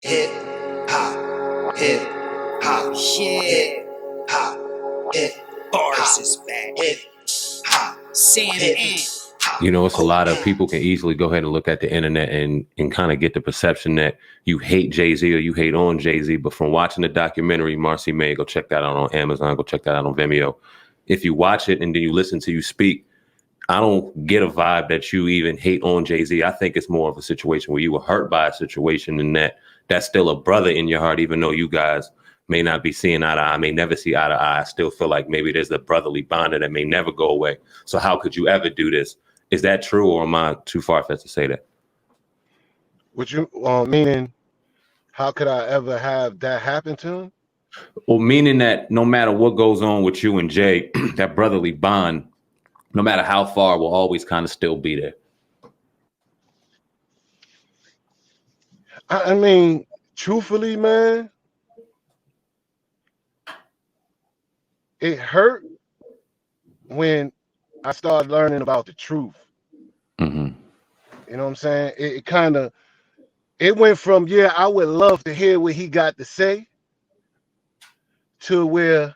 hip hop, hip hop, hip hop, hip bars is back, hip hop, Santa Ant. You know, it's a lot of people can easily go ahead and look at the internet and kind of get the perception that you hate JayZ or you hate on JayZ. But from watching the documentary, Marcy Made, go check that out on Amazon, go check that out on Vimeo. If you watch it and then you listen to you speak, I don't get a vibe that you even hate on JayZ. I think it's more of a situation where you were hurt by a situation and that's still a brother in your heart, even though you guys may not be seeing eye to eye, may never see eye to eye. I still feel like maybe there's a brotherly bond that may never go away. So how could you ever do this? Is that true, or am I too far-fetched to say that? What you meaning? How could I ever have that happen to him? Well, meaning that no matter what goes on with you and Jay, that brotherly bond, no matter how far, will always kind of still be there. I mean, truthfully, man, it hurt when I started learning about the truth. Mm-hmm. You know what I'm saying? It went from, yeah, I would love to hear what he got to say, to where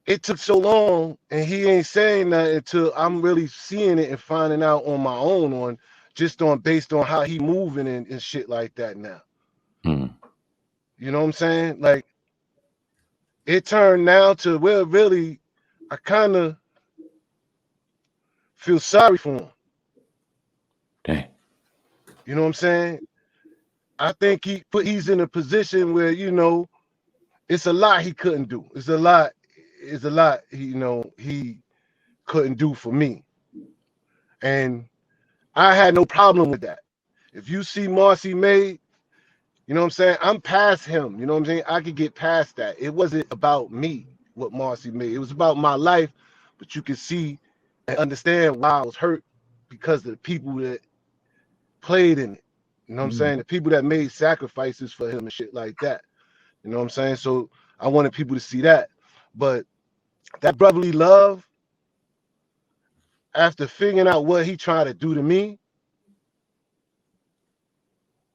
it took so long and he ain't saying nothing until I'm really seeing it and finding out on my own, based on how he moving and shit like that now. Mm-hmm. You know what I'm saying? Like, it turned now to where really I kind of feel sorry for him. Dang. You know what I'm saying? I think he's in a position where, you know, it's a lot he couldn't do. It's a lot, he couldn't do for me. And I had no problem with that. If you see Marcy Made, you know what I'm saying? I'm past him. You know what I'm saying? I could get past that. It wasn't about me, what Marcy Made. It was about my life, but you can see and understand why I was hurt because of the people that played in it. You know what I'm saying? The people that made sacrifices for him and shit like that. You know what I'm saying? So I wanted people to see that. But that brotherly love, after figuring out what he tried to do to me,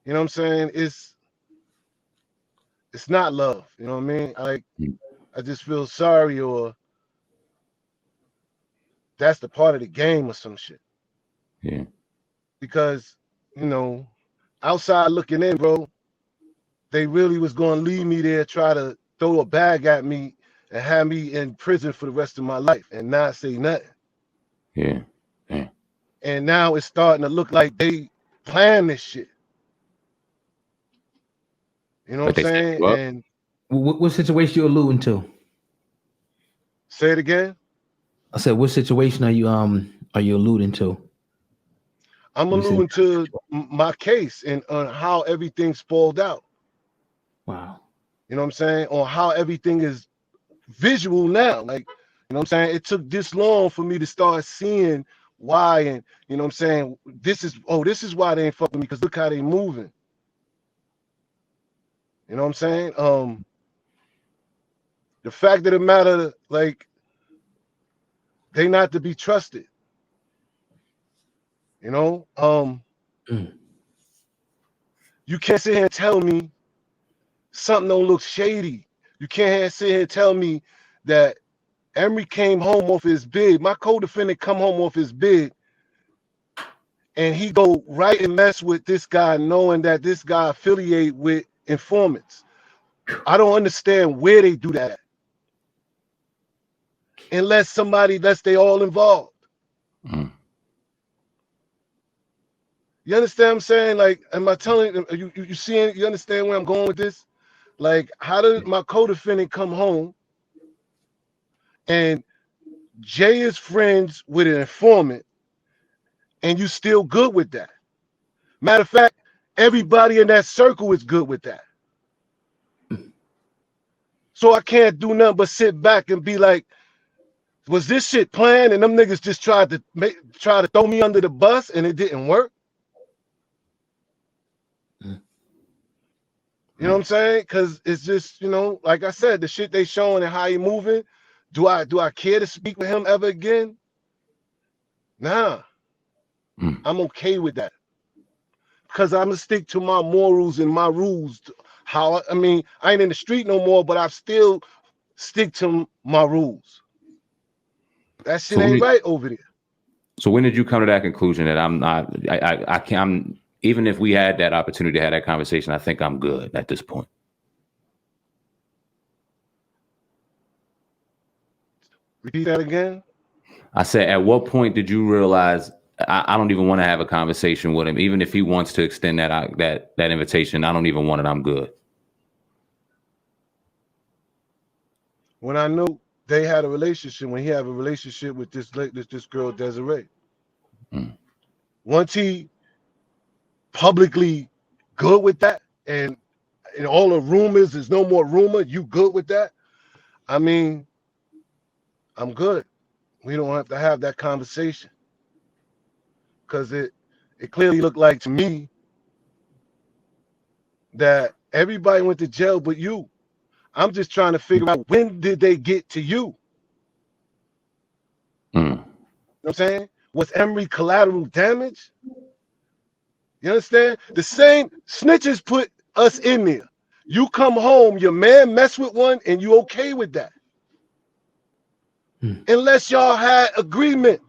you know what I'm saying? It's not love. You know what I mean? I just feel sorry, or that's the part of the game or some shit. Yeah. Because, you know, outside looking in, bro, they really was going to leave me there, try to throw a bag at me and have me in prison for the rest of my life and not say nothing. Yeah. Yeah. And now it's starting to look like they plan this shit. You know what I'm saying? And what situation you alluding to? Say it again. I said, what situation are you alluding to? I'm alluding to my case and on how everything spoiled out. Wow. You know what I'm saying? On how everything is visual now. Like, you know what I'm saying? It took this long for me to start seeing why, and you know what I'm saying? This is why they ain't fucking me, because look how they moving. You know what I'm saying? The fact of the matter, like, they not to be trusted. You know? You can't sit here and tell me something don't look shady. You can't sit here and tell me that Emery came home off his bid. My co-defendant come home off his bid, and he go right and mess with this guy, knowing that this guy affiliate with informants. I don't understand where they do that, unless they all involved. You understand what I'm saying? Like, am I telling you seeing, you understand where I'm going with this? Like, how did my co-defendant come home and Jay is friends with an informant and you still good with that? Matter of fact, everybody in that circle is good with that. So I can't do nothing but sit back and be like, was this shit planned and them niggas just tried to throw me under the bus and it didn't work? You know what I'm saying? Because it's just, you know, like I said, the shit they showing and how he moving. Do I care to speak with him ever again? Nah. I'm okay with that. Because I'm going to stick to my morals and my rules how I mean, I ain't in the street no more, but I still stick to my rules. That shit ain't right over there. So when did you come to that conclusion that I'm not, I can't, even if we had that opportunity to have that conversation, I think I'm good at this point? Repeat that again. I said, at what point did you realize I don't even want to have a conversation with him, even if he wants to extend that invitation? I don't even want it. I'm good. When I knew they had a relationship, when he had a relationship with this girl Desiree. Once he publicly good with that, and all the rumors, there's no more rumor, you good with that? I mean, I'm good. We don't have to have that conversation. Because it clearly looked like to me that everybody went to jail but you. I'm just trying to figure out, when did they get to you? You know what I'm saying? Was Emery collateral damage? You understand? The same snitches put us in there. You come home, your man mess with one, and you okay with that. Unless y'all had agreement.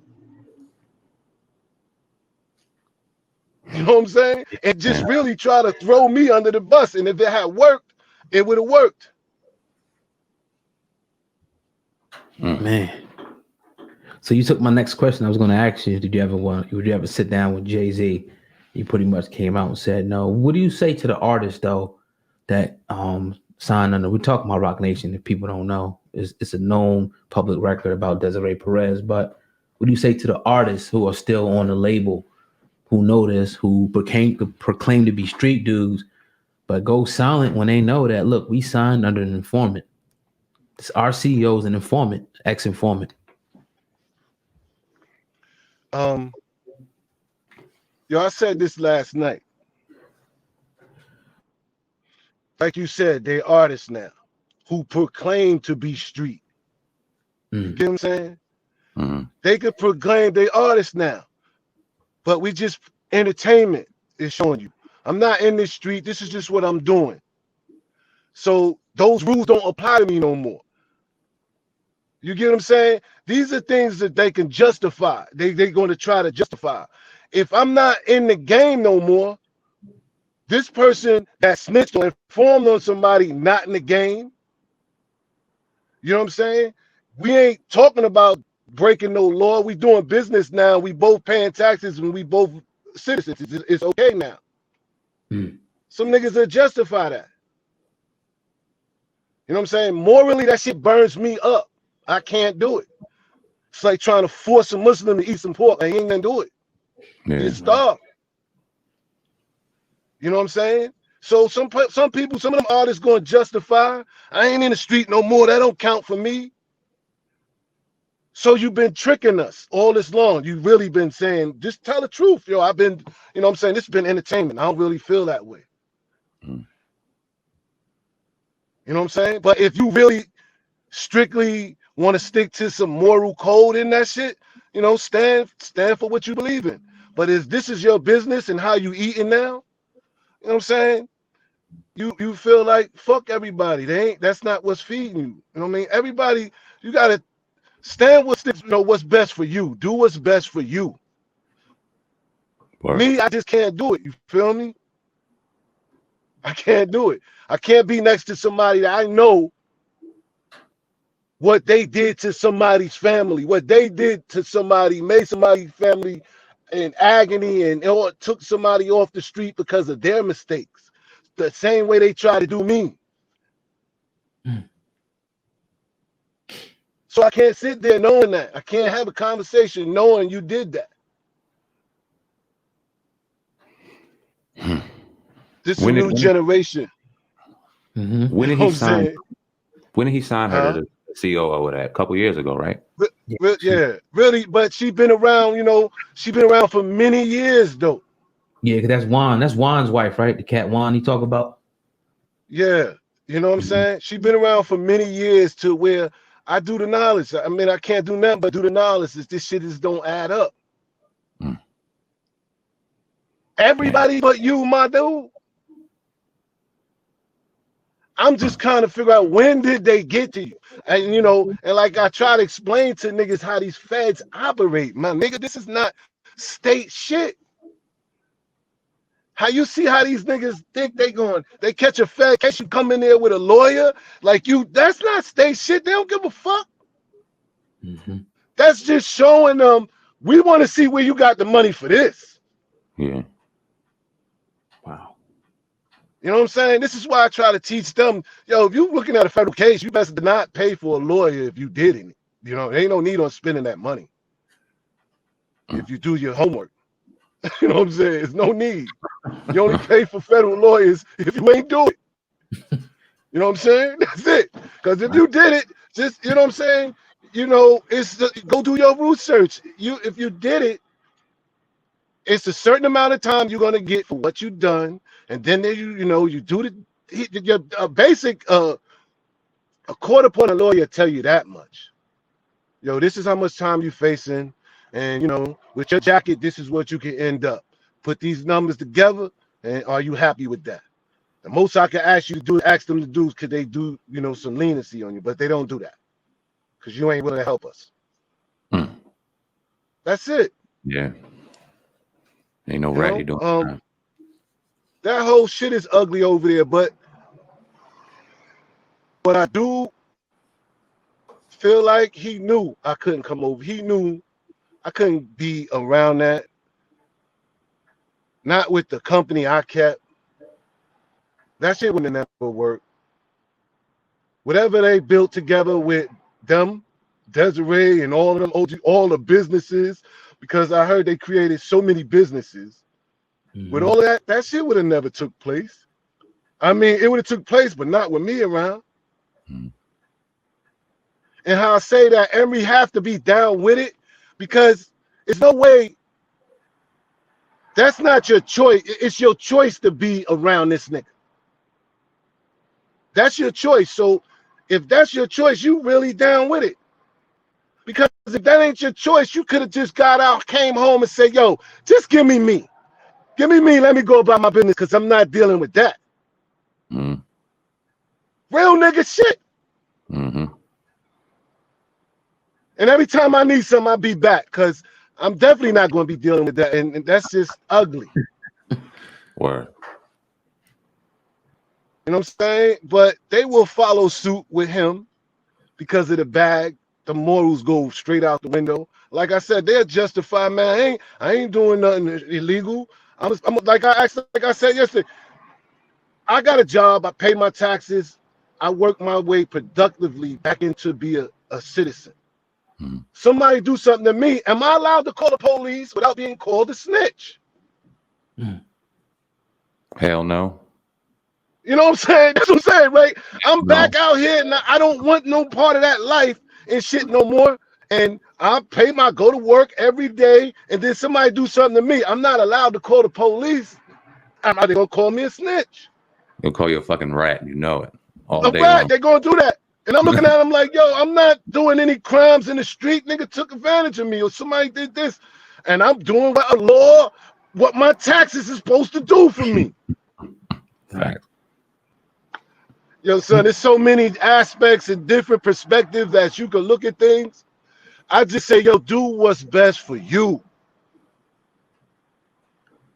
You know what I'm saying? And just really try to throw me under the bus. And if it had worked, it would have worked. Man. So you took my next question. I was going to ask you, would you ever sit down with JayZ? You pretty much came out and said no. What do you say to the artists though that signed under? We're talking about Rock Nation. If people don't know, it's a known public record about Desiree Perez. But what do you say to the artists who are still on the label, who know this, who proclaim to be street dudes, but go silent when they know that, look, we signed under an informant. Our CEO is an informant, ex-informant. I said this last night. Like you said, they artists now who proclaim to be street. You get what I'm saying? They could proclaim they artists now, but we just entertainment is showing you. I'm not in this street. This is just what I'm doing. So those rules don't apply to me no more. You get what I'm saying? These are things that they can justify. They're going to try to justify. If I'm not in the game no more, this person that snitched or informed on somebody not in the game, you know what I'm saying? We ain't talking about breaking no law. We doing business now. We both paying taxes and we both citizens. It's okay now. Some niggas will justify that. You know what I'm saying? Morally, that shit burns me up. I can't do it. It's like trying to force a Muslim to eat some pork. I ain't gonna do it. Just stop. You know what I'm saying? So some people, some of them artists going to justify. I ain't in the street no more. That don't count for me. So you've been tricking us all this long. You've really been saying, just tell the truth. Yo, I've been, you know what I'm saying? This has been entertainment. I don't really feel that way. You know what I'm saying? But if you really strictly want to stick to some moral code in that shit, you know, stand for what you believe in. But if this is your business and how you eating now, you know what I'm saying? You feel like fuck everybody. That's not what's feeding you. You know what I mean? Everybody, you gotta stand with, you know, what's best for you. Do what's best for you. Me, I just can't do it. You feel me? I can't do it. I can't be next to somebody that I know what they did to somebody's family, what they did to somebody, made somebody's family in agony, and or took somebody off the street because of their mistakes. The same way they try to do me. So I can't sit there knowing that. I can't have a conversation knowing you did that. This is a new generation. When did he sign her to the CEO over that? A couple years ago, right? Yeah, really. But she's been around, you know, she's been around for many years, though. Yeah, because that's Juan. That's Juan's wife, right? The cat Juan he talk about. Yeah, you know what I'm saying? She's been around for many years to where I do the knowledge. I mean, I can't do nothing but do the knowledge. This shit just don't add up. Everybody but you, my dude. I'm just trying to figure out when did they get to you? And you know, and like I try to explain to niggas how these feds operate, my nigga. This is not state shit. How you see how these niggas think they catch a fed case, you come in there with a lawyer, like you, that's not state shit. They don't give a fuck. Mm-hmm. That's just showing them, we want to see where you got the money for this. Yeah. Wow. You know what I'm saying? This is why I try to teach them, yo, if you're looking at a federal case, you best not pay for a lawyer if you did it. You know, there ain't no need on spending that money if you do your homework. You know what I'm saying? There's no need. You only pay for federal lawyers if you ain't do it. You know what I'm saying? That's it. Because if you did it, just, you know what I'm saying? You know, go do your research. If you did it, it's a certain amount of time you're gonna get for what you've done, and then you do your basic a quarter point a lawyer tell you that much. Yo, this is how much time you're facing, and you know, with your jacket, this is what you can end up. Put these numbers together, and are you happy with that? The most I can ask you to do is ask them to do, could they do, you know, some leniency on you, but they don't do that because you ain't willing to help us. That's it. Yeah. Ain't no rat you don't. That whole shit is ugly over there, but I do feel like he knew I couldn't come over. He knew I couldn't be around that. Not with the company I kept. That shit would never work. Whatever they built together with them, Desiree and all of them, all the businesses, because I heard they created so many businesses. Mm-hmm. With all of that shit would have never took place. I mean, it would have took place, but not with me around. Mm-hmm. And how I say that, and we have to be down with it, because it's no way. That's not your choice. It's your choice to be around this nigga. That's your choice. So if that's your choice, you really down with it. Because if that ain't your choice, you could have just got out, came home and said, yo, just give me me. Give me me. Let me go about my business because I'm not dealing with that. Mm-hmm. Real nigga shit. Mm-hmm. And every time I need something, I'll be back because I'm definitely not going to be dealing with that. And that's just ugly. Word. You know what I'm saying? But they will follow suit with him because of the bag. The morals go straight out the window. Like I said, they're justified, man. I ain't doing nothing illegal. I'm like I said yesterday. I got a job. I pay my taxes. I work my way productively back into be a citizen. Hmm. Somebody do something to me. Am I allowed to call the police without being called a snitch? Hell no. You know what I'm saying? That's what I'm saying, right? I'm back out here and I don't want no part of that life and shit no more. And I go to work every day, and then somebody do something to me. I'm not allowed to call the police. Are they gonna call me a snitch? They'll call you a fucking rat. You know it. All a day rat, long. they're gonna do that. And I'm looking at them like, yo, I'm not doing any crimes in the street. Nigga took advantage of me or somebody did this. And I'm doing what my taxes is supposed to do for me. Right. Yo, son, there's so many aspects and different perspectives that you can look at things. I just say, yo, do what's best for you.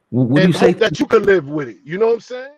What do and you say hope that you can live with it? You know what I'm saying?